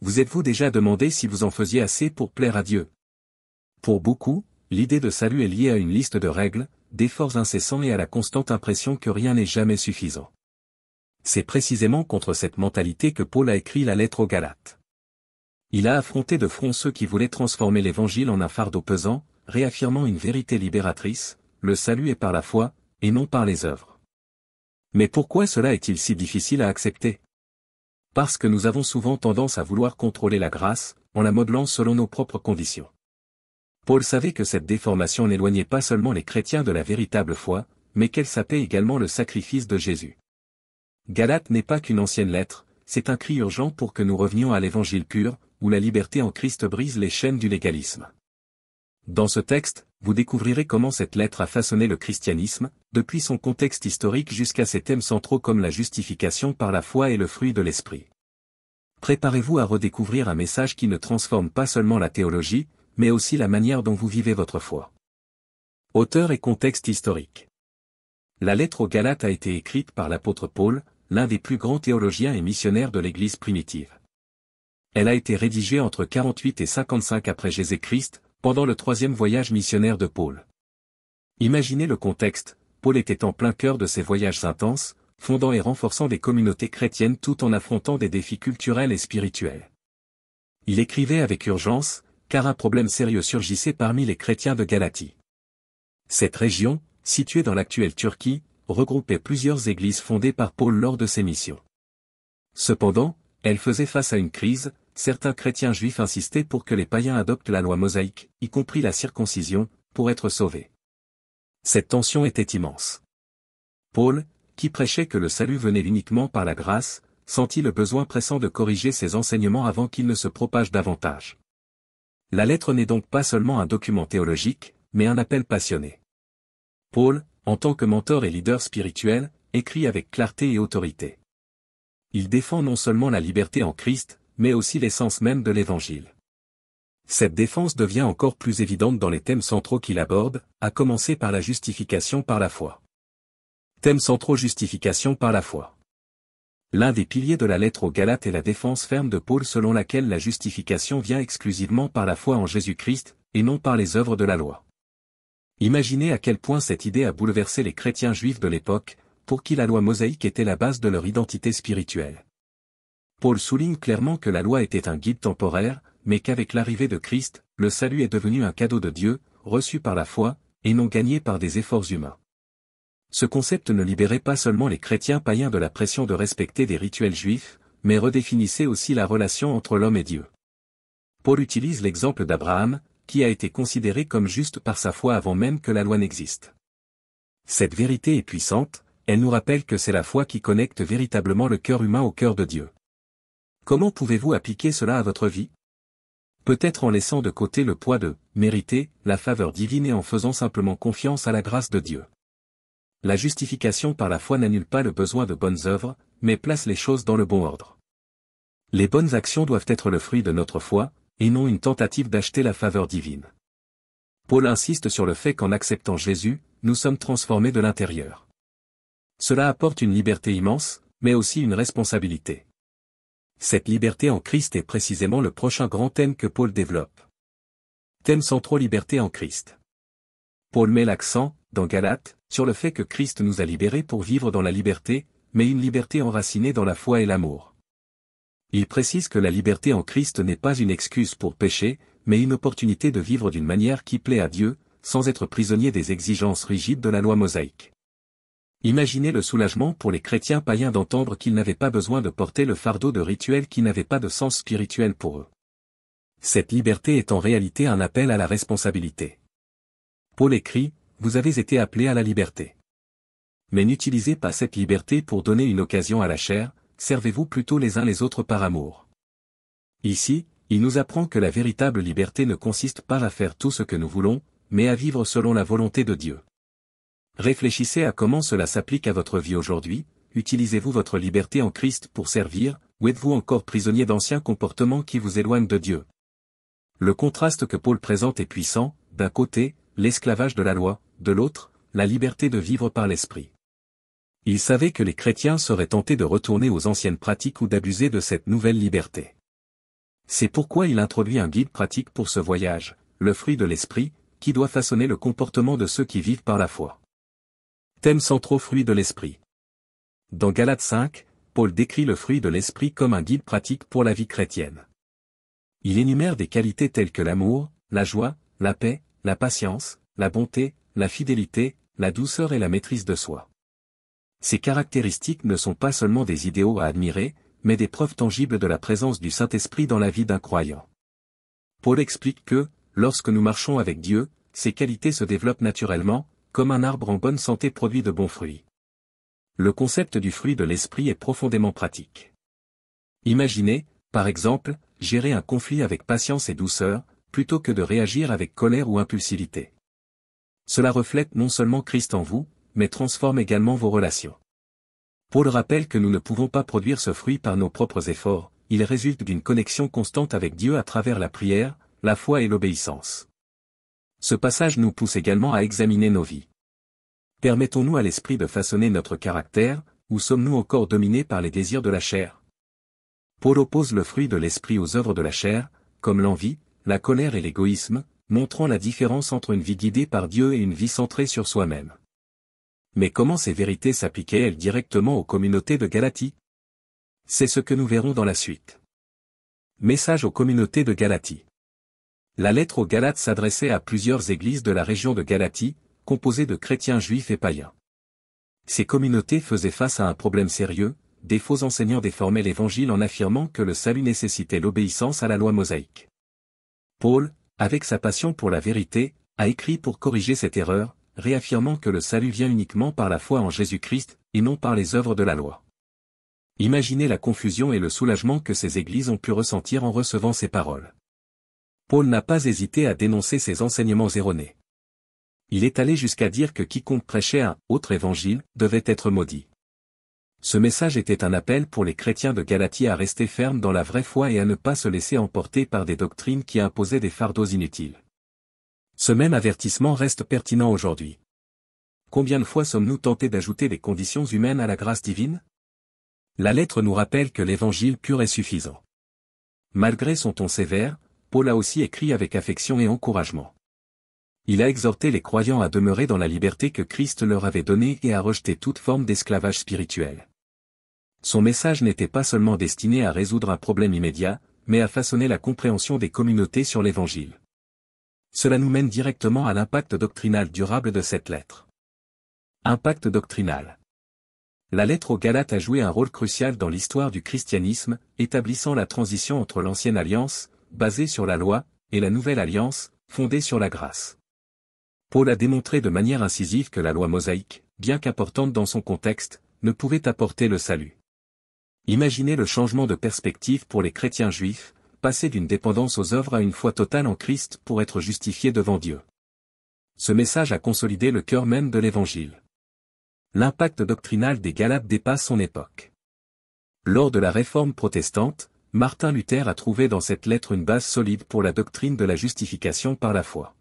Vous êtes-vous déjà demandé si vous en faisiez assez pour plaire à Dieu? Pour beaucoup, l'idée de salut est liée à une liste de règles, d'efforts incessants et à la constante impression que rien n'est jamais suffisant. C'est précisément contre cette mentalité que Paul a écrit la lettre aux Galates. Il a affronté de front ceux qui voulaient transformer l'Évangile en un fardeau pesant, réaffirmant une vérité libératrice, le salut est par la foi, et non par les œuvres. Mais pourquoi cela est-il si difficile à accepter? Parce que nous avons souvent tendance à vouloir contrôler la grâce, en la modelant selon nos propres conditions. Paul savait que cette déformation n'éloignait pas seulement les chrétiens de la véritable foi, mais qu'elle sapait également le sacrifice de Jésus. Galates n'est pas qu'une ancienne lettre, c'est un cri urgent pour que nous revenions à l'évangile pur, où la liberté en Christ brise les chaînes du légalisme. Dans ce texte, vous découvrirez comment cette lettre a façonné le christianisme, depuis son contexte historique jusqu'à ses thèmes centraux comme la justification par la foi et le fruit de l'esprit. Préparez-vous à redécouvrir un message qui ne transforme pas seulement la théologie, mais aussi la manière dont vous vivez votre foi. Auteur et contexte historique. La lettre aux Galates a été écrite par l'apôtre Paul, l'un des plus grands théologiens et missionnaires de l'Église primitive. Elle a été rédigée entre 48 et 55 après Jésus-Christ, pendant le troisième voyage missionnaire de Paul. Imaginez le contexte, Paul était en plein cœur de ces voyages intenses, fondant et renforçant des communautés chrétiennes tout en affrontant des défis culturels et spirituels. Il écrivait avec urgence, car un problème sérieux surgissait parmi les chrétiens de Galatie. Cette région, située dans l'actuelle Turquie, regroupait plusieurs églises fondées par Paul lors de ses missions. Cependant, elle faisait face à une crise, certains chrétiens juifs insistaient pour que les païens adoptent la loi mosaïque, y compris la circoncision, pour être sauvés. Cette tension était immense. Paul, qui prêchait que le salut venait uniquement par la grâce, sentit le besoin pressant de corriger ses enseignements avant qu'ils ne se propagent davantage. La lettre n'est donc pas seulement un document théologique, mais un appel passionné. Paul, en tant que mentor et leader spirituel, écrit avec clarté et autorité. Il défend non seulement la liberté en Christ, mais aussi l'essence même de l'Évangile. Cette défense devient encore plus évidente dans les thèmes centraux qu'il aborde, à commencer par la justification par la foi. Thème centraux: justification par la foi. L'un des piliers de la lettre aux Galates est la défense ferme de Paul selon laquelle la justification vient exclusivement par la foi en Jésus-Christ, et non par les œuvres de la loi. Imaginez à quel point cette idée a bouleversé les chrétiens juifs de l'époque, pour qui la loi mosaïque était la base de leur identité spirituelle. Paul souligne clairement que la loi était un guide temporaire, mais qu'avec l'arrivée de Christ, le salut est devenu un cadeau de Dieu, reçu par la foi, et non gagné par des efforts humains. Ce concept ne libérait pas seulement les chrétiens païens de la pression de respecter des rituels juifs, mais redéfinissait aussi la relation entre l'homme et Dieu. Paul utilise l'exemple d'Abraham, qui a été considéré comme juste par sa foi avant même que la loi n'existe. Cette vérité est puissante, elle nous rappelle que c'est la foi qui connecte véritablement le cœur humain au cœur de Dieu. Comment pouvez-vous appliquer cela à votre vie? Peut-être en laissant de côté le poids de « mériter » la faveur divine et en faisant simplement confiance à la grâce de Dieu. La justification par la foi n'annule pas le besoin de bonnes œuvres, mais place les choses dans le bon ordre. Les bonnes actions doivent être le fruit de notre foi, et non une tentative d'acheter la faveur divine. Paul insiste sur le fait qu'en acceptant Jésus, nous sommes transformés de l'intérieur. Cela apporte une liberté immense, mais aussi une responsabilité. Cette liberté en Christ est précisément le prochain grand thème que Paul développe. Thème central: liberté en Christ. Paul met l'accent, dans Galates, sur le fait que Christ nous a libérés pour vivre dans la liberté, mais une liberté enracinée dans la foi et l'amour. Il précise que la liberté en Christ n'est pas une excuse pour pécher, mais une opportunité de vivre d'une manière qui plaît à Dieu, sans être prisonnier des exigences rigides de la loi mosaïque. Imaginez le soulagement pour les chrétiens païens d'entendre qu'ils n'avaient pas besoin de porter le fardeau de rituels qui n'avaient pas de sens spirituel pour eux. Cette liberté est en réalité un appel à la responsabilité. Paul écrit: « Vous avez été appelés à la liberté. Mais n'utilisez pas cette liberté pour donner une occasion à la chair, servez-vous plutôt les uns les autres par amour. » Ici, il nous apprend que la véritable liberté ne consiste pas à faire tout ce que nous voulons, mais à vivre selon la volonté de Dieu. Réfléchissez à comment cela s'applique à votre vie aujourd'hui. Utilisez-vous votre liberté en Christ pour servir, ou êtes-vous encore prisonnier d'anciens comportements qui vous éloignent de Dieu? Le contraste que Paul présente est puissant: d'un côté, l'esclavage de la loi, de l'autre, la liberté de vivre par l'esprit. Il savait que les chrétiens seraient tentés de retourner aux anciennes pratiques ou d'abuser de cette nouvelle liberté. C'est pourquoi il introduit un guide pratique pour ce voyage, le fruit de l'esprit, qui doit façonner le comportement de ceux qui vivent par la foi. Thèmes centraux fruits de l'esprit. Dans Galates 5, Paul décrit le fruit de l'esprit comme un guide pratique pour la vie chrétienne. Il énumère des qualités telles que l'amour, la joie, la paix, la patience, la bonté, la fidélité, la douceur et la maîtrise de soi. Ces caractéristiques ne sont pas seulement des idéaux à admirer, mais des preuves tangibles de la présence du Saint-Esprit dans la vie d'un croyant. Paul explique que, lorsque nous marchons avec Dieu, ces qualités se développent naturellement, comme un arbre en bonne santé produit de bons fruits. Le concept du fruit de l'esprit est profondément pratique. Imaginez, par exemple, gérer un conflit avec patience et douceur, plutôt que de réagir avec colère ou impulsivité. Cela reflète non seulement Christ en vous, mais transforme également vos relations. Paul rappelle que nous ne pouvons pas produire ce fruit par nos propres efforts, il résulte d'une connexion constante avec Dieu à travers la prière, la foi et l'obéissance. Ce passage nous pousse également à examiner nos vies. Permettons-nous à l'esprit de façonner notre caractère, ou sommes-nous encore dominés par les désirs de la chair? Paul oppose le fruit de l'esprit aux œuvres de la chair, comme l'envie, la colère et l'égoïsme, montrant la différence entre une vie guidée par Dieu et une vie centrée sur soi-même. Mais comment ces vérités s'appliquaient-elles directement aux communautés de Galatie? C'est ce que nous verrons dans la suite. Message aux communautés de Galatie. La lettre aux Galates s'adressait à plusieurs églises de la région de Galatie, composées de chrétiens juifs et païens. Ces communautés faisaient face à un problème sérieux, des faux enseignants déformaient l'évangile en affirmant que le salut nécessitait l'obéissance à la loi mosaïque. Paul, avec sa passion pour la vérité, a écrit pour corriger cette erreur, réaffirmant que le salut vient uniquement par la foi en Jésus-Christ, et non par les œuvres de la loi. Imaginez la confusion et le soulagement que ces églises ont pu ressentir en recevant ces paroles. Paul n'a pas hésité à dénoncer ces enseignements erronés. Il est allé jusqu'à dire que quiconque prêchait un autre évangile devait être maudit. Ce message était un appel pour les chrétiens de Galatie à rester fermes dans la vraie foi et à ne pas se laisser emporter par des doctrines qui imposaient des fardeaux inutiles. Ce même avertissement reste pertinent aujourd'hui. Combien de fois sommes-nous tentés d'ajouter des conditions humaines à la grâce divine? La lettre nous rappelle que l'évangile pur est suffisant. Malgré son ton sévère, Paul a aussi écrit avec affection et encouragement. Il a exhorté les croyants à demeurer dans la liberté que Christ leur avait donnée et à rejeter toute forme d'esclavage spirituel. Son message n'était pas seulement destiné à résoudre un problème immédiat, mais à façonner la compréhension des communautés sur l'évangile. Cela nous mène directement à l'impact doctrinal durable de cette lettre. Impact doctrinal. La lettre aux Galates a joué un rôle crucial dans l'histoire du christianisme, établissant la transition entre l'ancienne alliance, basée sur la loi, et la nouvelle alliance, fondée sur la grâce. Paul a démontré de manière incisive que la loi mosaïque, bien qu'importante dans son contexte, ne pouvait apporter le salut. Imaginez le changement de perspective pour les chrétiens juifs, passer d'une dépendance aux œuvres à une foi totale en Christ pour être justifiés devant Dieu. Ce message a consolidé le cœur même de l'Évangile. L'impact doctrinal des Galates dépasse son époque. Lors de la Réforme protestante, Martin Luther a trouvé dans cette lettre une base solide pour la doctrine de la justification par la foi.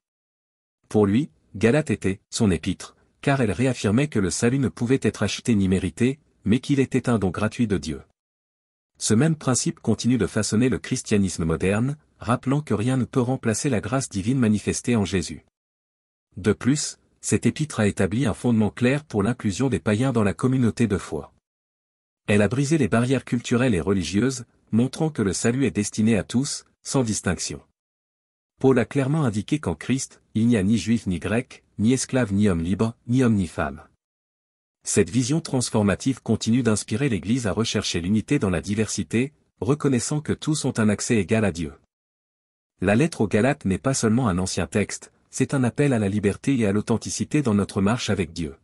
Pour lui, Galates était son épître, car elle réaffirmait que le salut ne pouvait être acheté ni mérité, mais qu'il était un don gratuit de Dieu. Ce même principe continue de façonner le christianisme moderne, rappelant que rien ne peut remplacer la grâce divine manifestée en Jésus. De plus, cet épître a établi un fondement clair pour l'inclusion des païens dans la communauté de foi. Elle a brisé les barrières culturelles et religieuses, montrant que le salut est destiné à tous, sans distinction. Paul a clairement indiqué qu'en Christ, il n'y a ni juif ni grec, ni esclave ni homme libre, ni homme ni femme. Cette vision transformative continue d'inspirer l'Église à rechercher l'unité dans la diversité, reconnaissant que tous ont un accès égal à Dieu. La lettre aux Galates n'est pas seulement un ancien texte, c'est un appel à la liberté et à l'authenticité dans notre marche avec Dieu.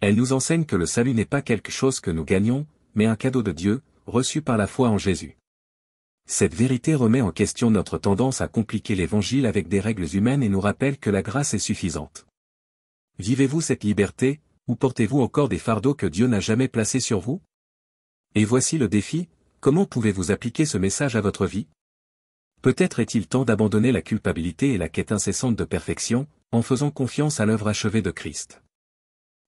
Elle nous enseigne que le salut n'est pas quelque chose que nous gagnons, mais un cadeau de Dieu, reçu par la foi en Jésus. Cette vérité remet en question notre tendance à compliquer l'Évangile avec des règles humaines et nous rappelle que la grâce est suffisante. Vivez-vous cette liberté, ou portez-vous encore des fardeaux que Dieu n'a jamais placés sur vous? Et voici le défi, comment pouvez-vous appliquer ce message à votre vie? Peut-être est-il temps d'abandonner la culpabilité et la quête incessante de perfection, en faisant confiance à l'œuvre achevée de Christ.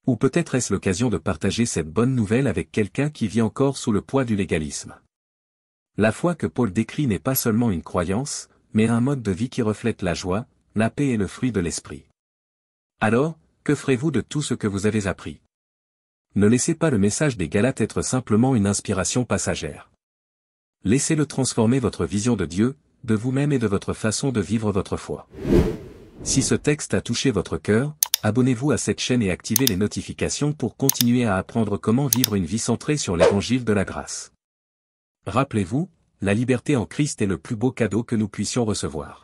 Ou peut-être est-ce l'occasion de partager cette bonne nouvelle avec quelqu'un qui vit encore sous le poids du légalisme. La foi que Paul décrit n'est pas seulement une croyance, mais un mode de vie qui reflète la joie, la paix et le fruit de l'esprit. Alors, que ferez-vous de tout ce que vous avez appris? Ne laissez pas le message des Galates être simplement une inspiration passagère. Laissez-le transformer votre vision de Dieu, de vous-même et de votre façon de vivre votre foi. Si ce texte a touché votre cœur, abonnez-vous à cette chaîne et activez les notifications pour continuer à apprendre comment vivre une vie centrée sur l'évangile de la grâce. Rappelez-vous, la liberté en Christ est le plus beau cadeau que nous puissions recevoir.